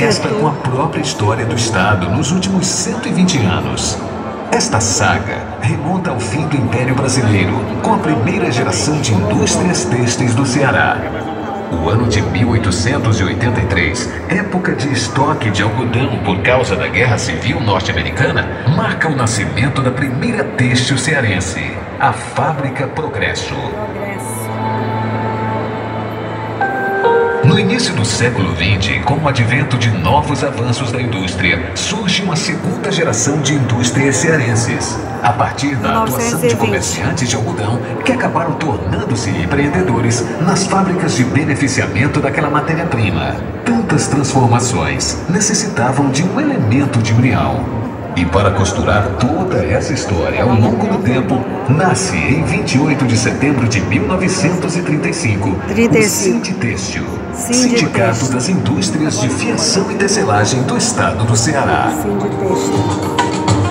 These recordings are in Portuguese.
esta com a própria história do Estado nos últimos 120 anos. Esta saga remonta ao fim do Império Brasileiro, com a primeira geração de indústrias têxteis do Ceará. O ano de 1883, época de estoque de algodão por causa da Guerra Civil Norte-Americana, marca o nascimento da primeira têxtil cearense, a Fábrica Progresso. No início do século XX, com o advento de novos avanços da indústria, surge uma segunda geração de indústrias cearenses, a partir da atuação de comerciantes de algodão que acabaram tornando-se empreendedores nas fábricas de beneficiamento daquela matéria-prima. Tantas transformações necessitavam de um elemento de união. E para costurar toda essa história ao longo do tempo, nasce em 28 de setembro de 1935 o Sinditêxtil, Sindicato das Indústrias de Fiação e Tecelagem do Estado do Ceará.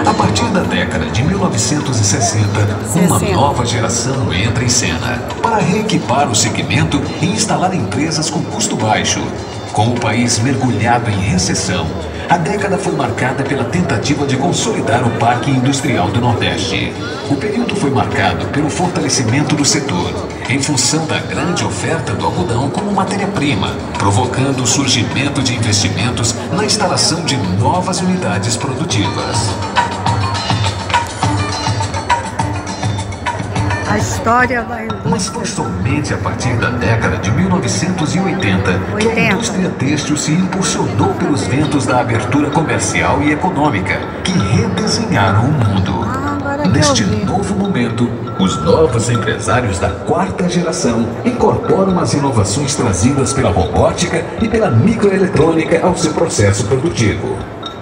A partir da década de 1960, uma nova geração entra em cena para reequipar o segmento e instalar empresas com custo baixo. Com o país mergulhado em recessão, a década foi marcada pela tentativa de consolidar o Parque Industrial do Nordeste. O período foi marcado pelo fortalecimento do setor, em função da grande oferta do algodão como matéria-prima, provocando o surgimento de investimentos na instalação de novas unidades produtivas. A história da indústria. Mas foi somente a partir da década de 1980 que a indústria têxtil se impulsionou pelos ventos da abertura comercial e econômica, que redesenharam o mundo. Neste novo momento, os novos empresários da quarta geração incorporam as inovações trazidas pela robótica e pela microeletrônica ao seu processo produtivo.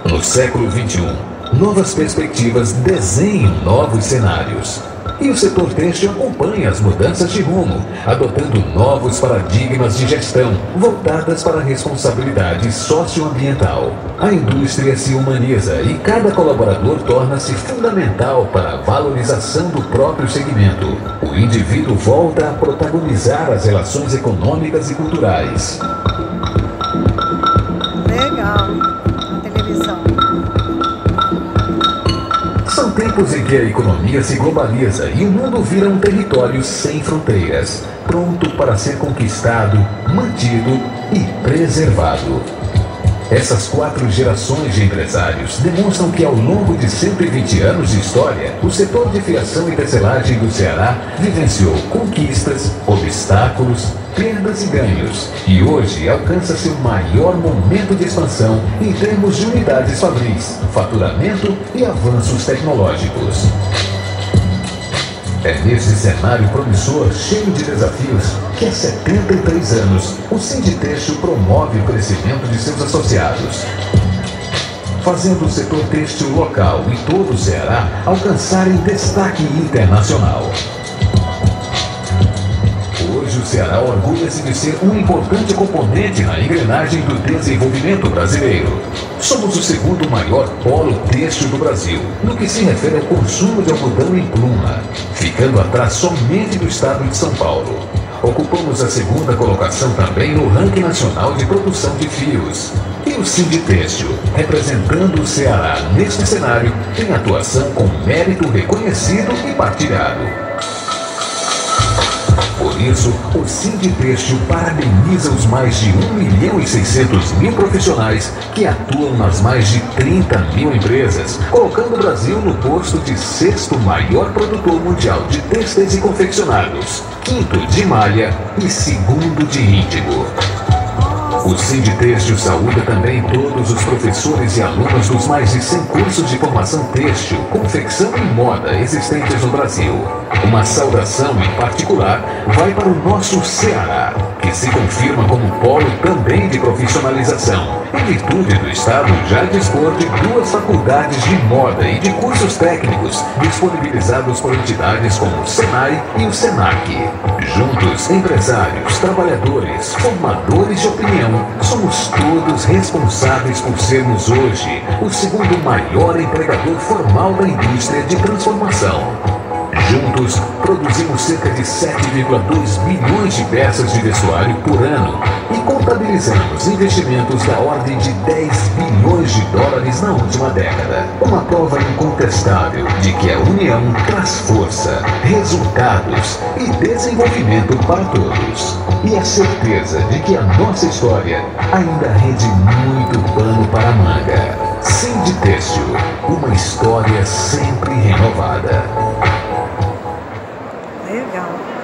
No século XXI, novas perspectivas desenham novos cenários. E o setor têxtil acompanha as mudanças de rumo, adotando novos paradigmas de gestão voltadas para a responsabilidade socioambiental. A indústria se humaniza e cada colaborador torna-se fundamental para a valorização do próprio segmento. O indivíduo volta a protagonizar as relações econômicas e culturais. Legal, na televisão. São tempos em que a economia se globaliza e o mundo vira um território sem fronteiras, pronto para ser conquistado, mantido e preservado. Essas 4 gerações de empresários demonstram que ao longo de 120 anos de história, o setor de fiação e tecelagem do Ceará vivenciou conquistas, obstáculos, perdas e ganhos, e hoje alcança seu maior momento de expansão em termos de unidades fabris, faturamento e avanços tecnológicos. É nesse cenário promissor, cheio de desafios, que há 73 anos o Sinditêxtil promove o crescimento de seus associados, fazendo o setor têxtil local e todo o Ceará alcançarem destaque internacional. Hoje o Ceará orgulha-se de ser um importante componente na engrenagem do desenvolvimento brasileiro. Somos o segundo maior polo têxtil do Brasil, no que se refere ao consumo de algodão em pluma, ficando atrás somente do estado de São Paulo. Ocupamos a segunda colocação também no ranking nacional de produção de fios. E o Sinditêxtil, representando o Ceará neste cenário, tem atuação com mérito reconhecido e partilhado. Por isso, o Sinditêxtil parabeniza os mais de 1.600.000 profissionais que atuam nas mais de 30.000 empresas, colocando o Brasil no posto de 6º maior produtor mundial de têxteis e confeccionados, 5º de malha e 2º de índigo. O Sinditêxtil saúda também todos os professores e alunos dos mais de 100 cursos de formação têxtil, confecção e moda existentes no Brasil. Uma saudação em particular vai para o nosso Ceará, que se confirma como polo também de profissionalização, em virtude do Estado já dispor de 2 faculdades de moda e de cursos técnicos disponibilizados por entidades como o Senai e o Senac. Juntos, empresários, trabalhadores, formadores de opinião, somos todos responsáveis por sermos hoje o segundo maior empregador formal da indústria de transformação. Juntos, produzimos cerca de 7,2 bilhões de peças de vestuário por ano e contabilizamos investimentos da ordem de 10 bilhões de dólares na última década. Uma prova incontestável de que a união traz força, resultados e desenvolvimento para todos. E a certeza de que a nossa história ainda rende muito pano para a manga. Sinditêxtil, uma história sempre renovada. Legal.